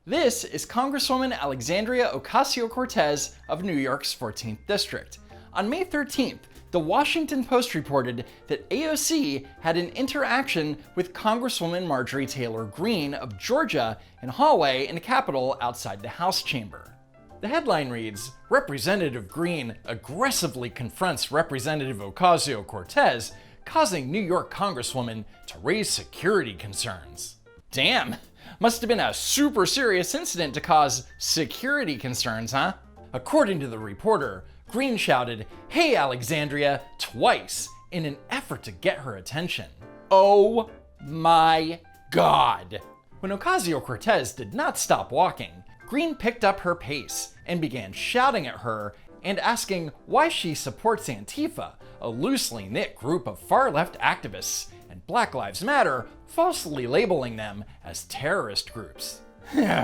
This is Congresswoman Alexandria Ocasio-Cortez of New York's 14th District. On May 13th, the Washington Post reported that AOC had an interaction with Congresswoman Marjorie Taylor Greene of Georgia in a hallway in the Capitol outside the House chamber. The headline reads, "Representative Greene aggressively confronts Representative Ocasio-Cortez, causing New York Congresswoman to raise security concerns." Damn, must have been a super serious incident to cause security concerns, huh? According to the reporter, Greene shouted, "Hey Alexandria," twice in an effort to get her attention. Oh my God. When Ocasio-Cortez did not stop walking, Greene picked up her pace and began shouting at her and asking why she supports Antifa, a loosely knit group of far-left activists, and Black Lives Matter, falsely labeling them as terrorist groups.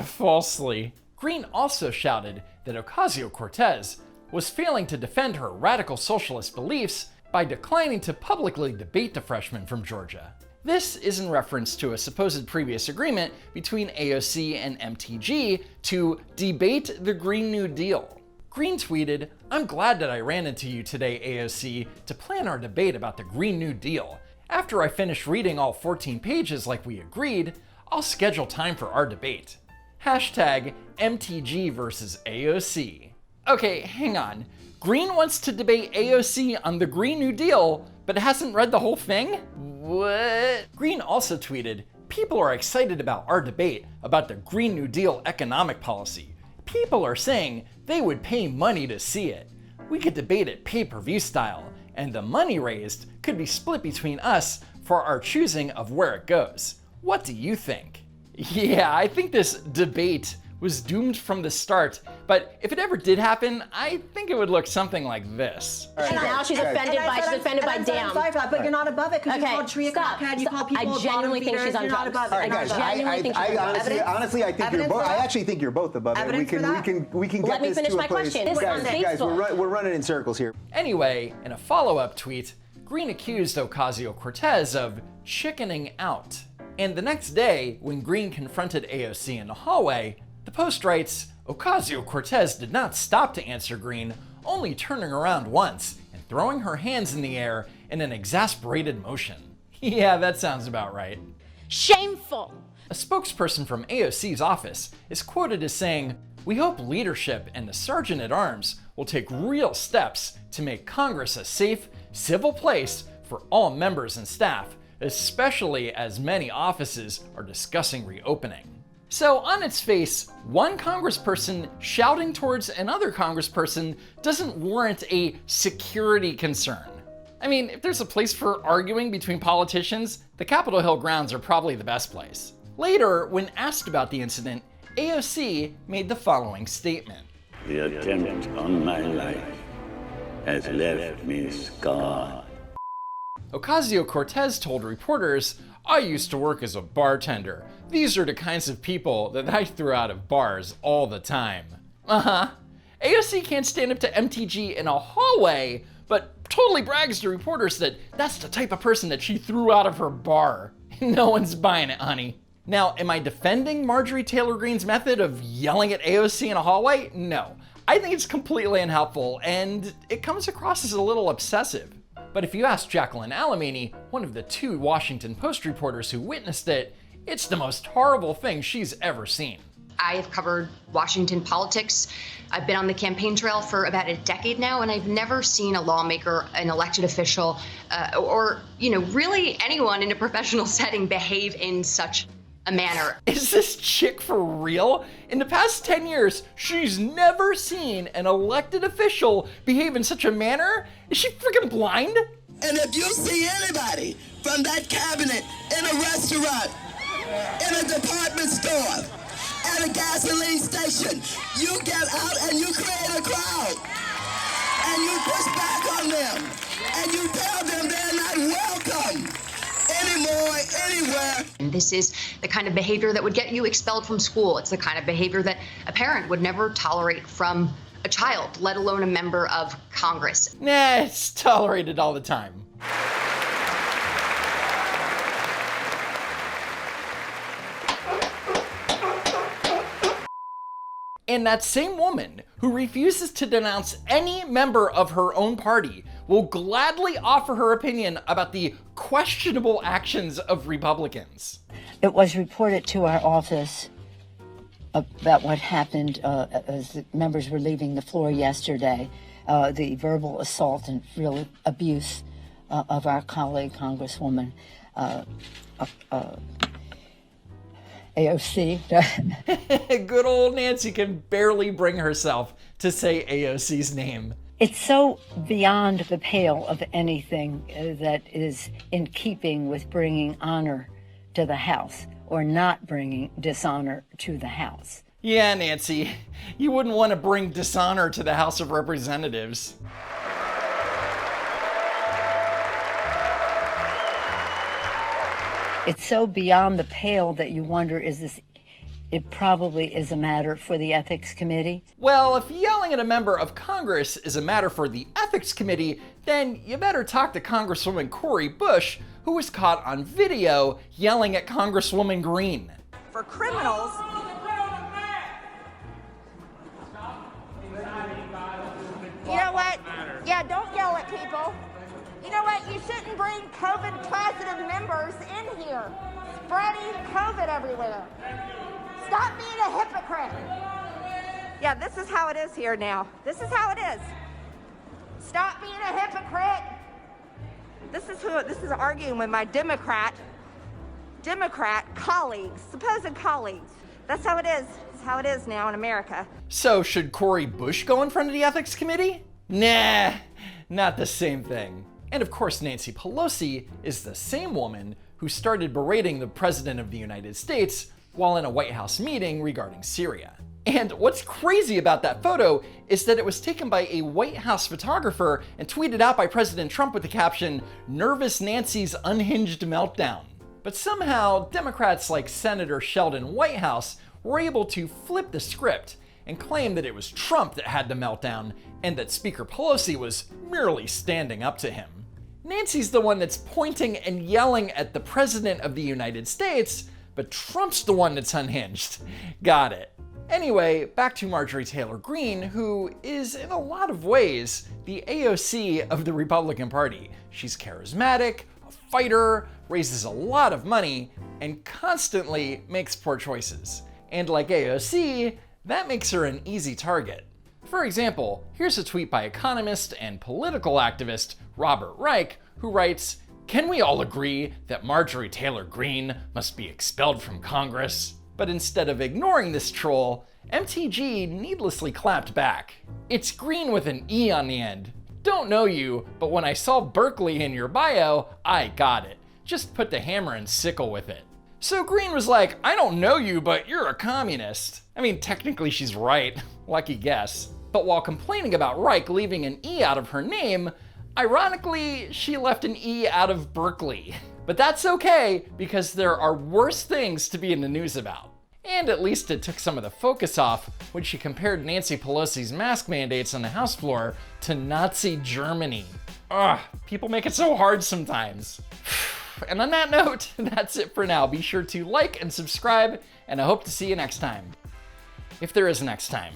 Falsely. Greene also shouted that Ocasio-Cortez was failing to defend her radical socialist beliefs by declining to publicly debate the freshman from Georgia. This is in reference to a supposed previous agreement between AOC and MTG to debate the Green New Deal. Greene tweeted, "I'm glad that I ran into you today, AOC, to plan our debate about the Green New Deal. After I finish reading all 14 pages like we agreed, I'll schedule time for our debate. Hashtag MTG versus AOC." Okay, hang on. Greene wants to debate AOC on the Green New Deal, but hasn't read the whole thing? What? Greene also tweeted, "People are excited about our debate about the Green New Deal economic policy. People are saying they would pay money to see it. We could debate it pay-per-view style, and the money raised could be split between us for our choosing of where it goes. What do you think?" Yeah, I think this debate was doomed from the start, but if it ever did happen, I think it would look something like this. Now she's offended by damn. But you're not above it because you called Tria cockhead, you call people I genuinely think she's on drugs. I Honestly, I think you're both. I actually think you're both above it. We can get this to a place. Guys, we're running in circles here. Anyway, in a follow-up tweet, Greene accused Ocasio-Cortez of chickening out. And the next day, when Greene confronted AOC in the hallway, the Post writes, "Ocasio-Cortez did not stop to answer Greene, only turning around once and throwing her hands in the air in an exasperated motion." Yeah, that sounds about right. Shameful. A spokesperson from AOC's office is quoted as saying, "We hope leadership and the Sergeant at Arms will take real steps to make Congress a safe, civil place for all members and staff, especially as many offices are discussing reopening." So on its face, one congressperson shouting towards another congressperson doesn't warrant a security concern. I mean, if there's a place for arguing between politicians, the Capitol Hill grounds are probably the best place. Later, when asked about the incident, AOC made the following statement. "The attempt on my life has left me scarred." Ocasio-Cortez told reporters, "I used to work as a bartender. These are the kinds of people that I threw out of bars all the time." AOC can't stand up to MTG in a hallway, but totally brags to reporters that that's the type of person that she threw out of her bar. No one's buying it, honey. Now, am I defending Marjorie Taylor Greene's method of yelling at AOC in a hallway? No. I think it's completely unhelpful, and it comes across as a little obsessive. But if you ask Jacqueline Alamany, one of the two Washington Post reporters who witnessed it, it's the most horrible thing she's ever seen. I have covered Washington politics. I've been on the campaign trail for about a decade now, and I've never seen a lawmaker, an elected official, or really anyone in a professional setting behave in such a manner. Is this chick for real? In the past 10 years, she's never seen an elected official behave in such a manner? Is she freaking blind? And if you see anybody from that cabinet in a restaurant, in a department store, at a gasoline station, you get out and you create a crowd. And you push back on them. And you tell them they're not welcome anymore, anywhere. And this is the kind of behavior that would get you expelled from school. It's the kind of behavior that a parent would never tolerate from a child, let alone a member of Congress. Nah, it's tolerated all the time. And that same woman who refuses to denounce any member of her own party will gladly offer her opinion about the questionable actions of Republicans. It was reported to our office about what happened as the members were leaving the floor yesterday, the verbal assault and real abuse of our colleague, Congresswoman AOC. Good old Nancy can barely bring herself to say AOC's name. It's so beyond the pale of anything that is in keeping with bringing honor to the House or not bringing dishonor to the House. Yeah, Nancy, you wouldn't want to bring dishonor to the House of Representatives. It's so beyond the pale that you wonder, it probably is a matter for the Ethics Committee. Well, if yelling at a member of Congress is a matter for the Ethics Committee, then you better talk to Congresswoman Cori Bush, who was caught on video yelling at Congresswoman Greene. For criminals, you know what? Yeah, don't yell at people. You know what? You shouldn't bring COVID positive members in here, spreading COVID everywhere. Stop being a hypocrite. Yeah, this is how it is here now. This is how it is. Stop being a hypocrite. This is arguing with my Democrat colleagues, supposed colleagues. That's how it is. It's how it is now in America. So should Cori Bush go in front of the Ethics Committee? Nah, not the same thing. And of course, Nancy Pelosi is the same woman who started berating the President of the United States while in a White House meeting regarding Syria. And what's crazy about that photo is that it was taken by a White House photographer and tweeted out by President Trump with the caption, "Nervous Nancy's unhinged meltdown." But somehow, Democrats like Senator Sheldon Whitehouse were able to flip the script and claim that it was Trump that had the meltdown and that Speaker Pelosi was merely standing up to him. Nancy's the one that's pointing and yelling at the President of the United States, but Trump's the one that's unhinged. Got it. Anyway, back to Marjorie Taylor Greene, who is in a lot of ways the AOC of the Republican Party. She's charismatic, a fighter, raises a lot of money, and constantly makes poor choices. And like AOC, that makes her an easy target. For example, here's a tweet by economist and political activist Robert Reich, who writes, "Can we all agree that Marjorie Taylor Greene must be expelled from Congress?" But instead of ignoring this troll, MTG needlessly clapped back. "It's Greene with an E on the end. Don't know you, but when I saw Berkeley in your bio, I got it. Just put the hammer and sickle with it." So Greene was like, "I don't know you, but you're a communist." I mean, technically she's right. Lucky guess. But while complaining about Reich leaving an E out of her name, ironically, she left an E out of Berkeley. But that's okay, because there are worse things to be in the news about. And at least it took some of the focus off when she compared Nancy Pelosi's mask mandates on the House floor to Nazi Germany. Ugh, people make it so hard sometimes. And on that note, that's it for now. Be sure to like and subscribe, and I hope to see you next time. If there is a next time.